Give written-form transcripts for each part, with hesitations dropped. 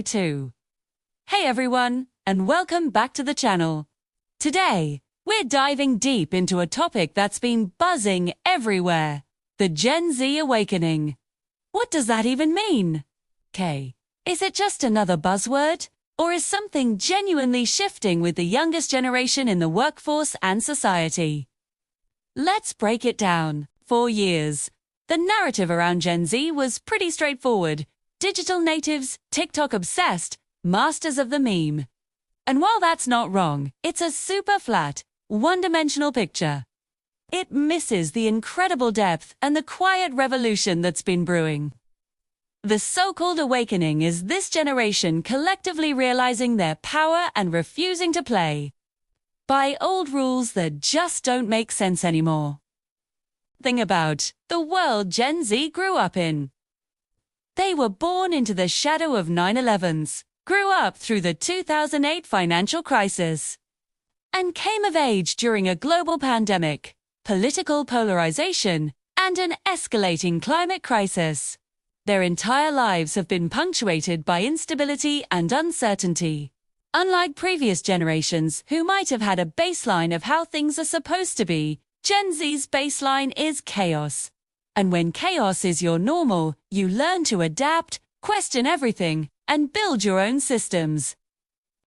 2. Hey everyone, and welcome back to the channel. Today, we're diving deep into a topic that's been buzzing everywhere, the Gen Z awakening. What does that even mean? Is it just another buzzword? Or is something genuinely shifting with the youngest generation in the workforce and society? Let's break it down. For years, the narrative around Gen Z was pretty straightforward. Digital natives, TikTok obsessed, masters of the meme. And while that's not wrong, it's a super flat, one-dimensional picture. It misses the incredible depth and the quiet revolution that's been brewing. The so-called awakening is this generation collectively realizing their power and refusing to play by old rules that just don't make sense anymore. Think about the world Gen Z grew up in. They were born into the shadow of 9/11s, grew up through the 2008 financial crisis, and came of age during a global pandemic, political polarization, and an escalating climate crisis. Their entire lives have been punctuated by instability and uncertainty. Unlike previous generations who might have had a baseline of how things are supposed to be, Gen Z's baseline is chaos. And when chaos is your normal, you learn to adapt, question everything, and build your own systems.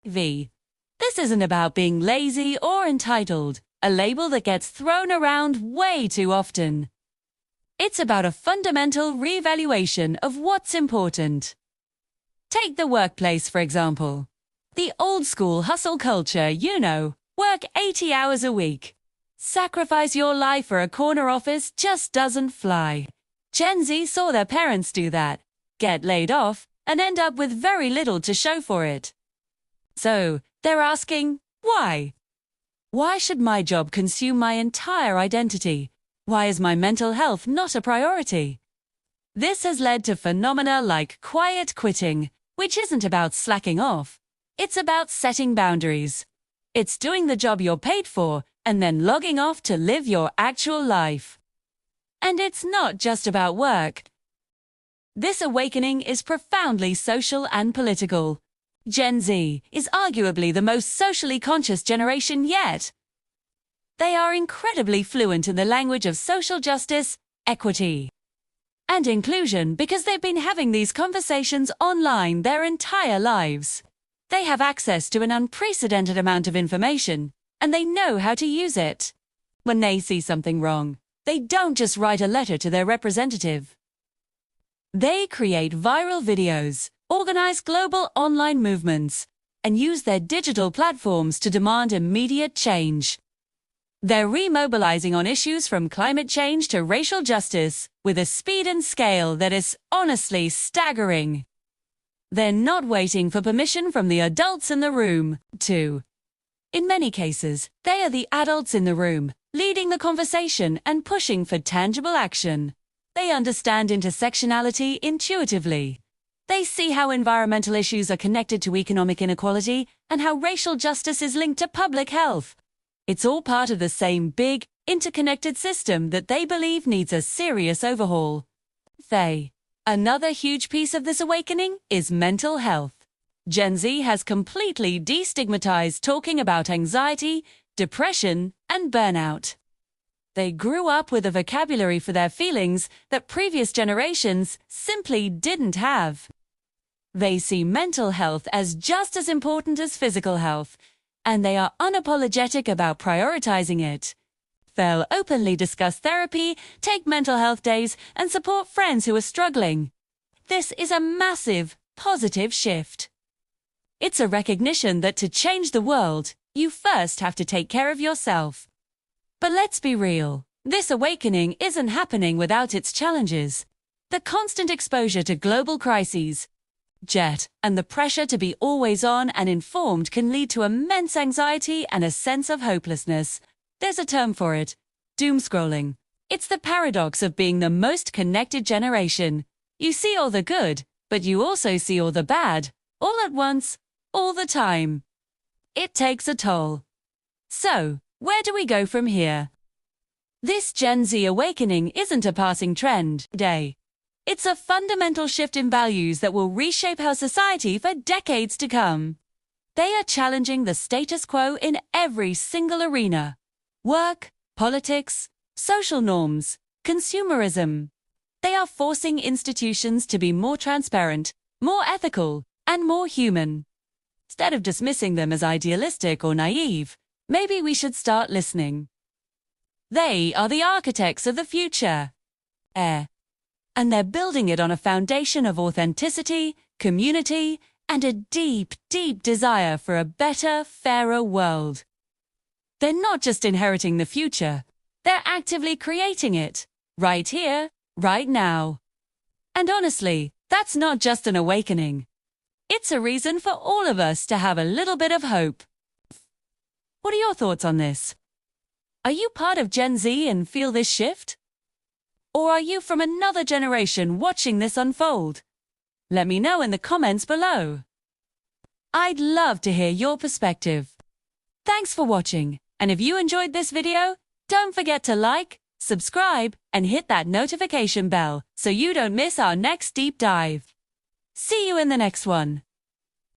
This isn't about being lazy or entitled, a label that gets thrown around way too often. It's about a fundamental reevaluation of what's important. Take the workplace, for example. The old-school hustle culture, work 80 hours a week. Sacrifice your life for a corner office just doesn't fly. Gen Z saw their parents do that, get laid off, and end up with very little to show for it. So, they're asking, why? Why should my job consume my entire identity? Why is my mental health not a priority? This has led to phenomena like quiet quitting, which isn't about slacking off. It's about setting boundaries. It's doing the job you're paid for and then logging off to live your actual life. And it's not just about work. This awakening is profoundly social and political. Gen Z is arguably the most socially conscious generation yet. They are incredibly fluent in the language of social justice, equity, and inclusion because they've been having these conversations online their entire lives. They have access to an unprecedented amount of information, and they know how to use it. When they see something wrong, they don't just write a letter to their representative. They create viral videos, organize global online movements, and use their digital platforms to demand immediate change. They're remobilizing on issues from climate change to racial justice with a speed and scale that is honestly staggering. They're not waiting for permission from the adults in the room, too. In many cases, they are the adults in the room, leading the conversation and pushing for tangible action. They understand intersectionality intuitively. They see how environmental issues are connected to economic inequality and how racial justice is linked to public health. It's all part of the same big, interconnected system that they believe needs a serious overhaul. Another huge piece of this awakening is mental health. Gen Z has completely destigmatized talking about anxiety, depression, and burnout. They grew up with a vocabulary for their feelings that previous generations simply didn't have. They see mental health as just as important as physical health, and they are unapologetic about prioritizing it. They'll openly discuss therapy, take mental health days, and support friends who are struggling. This is a massive, positive shift. It's a recognition that to change the world, you first have to take care of yourself. But let's be real, this awakening isn't happening without its challenges. The constant exposure to global crises, and the pressure to be always on and informed can lead to immense anxiety and a sense of hopelessness. There's a term for it, doom scrolling. It's the paradox of being the most connected generation. You see all the good, but you also see all the bad, all at once, all the time. It takes a toll. So, where do we go from here? This Gen Z awakening isn't a passing trend. It's a fundamental shift in values that will reshape our society for decades to come. They are challenging the status quo in every single arena: work, politics, social norms, consumerism. They are forcing institutions to be more transparent, more ethical, and more human. Instead of dismissing them as idealistic or naive, maybe we should start listening. They are the architects of the future. And they're building it on a foundation of authenticity, community, and a deep, deep desire for a better, fairer world. They're not just inheriting the future, they're actively creating it, right here, right now. And honestly, that's not just an awakening. It's a reason for all of us to have a little bit of hope. What are your thoughts on this? Are you part of Gen Z and feel this shift? Or are you from another generation watching this unfold? Let me know in the comments below. I'd love to hear your perspective. Thanks for watching, and if you enjoyed this video, don't forget to like, subscribe, and hit that notification bell so you don't miss our next deep dive. See you in the next one.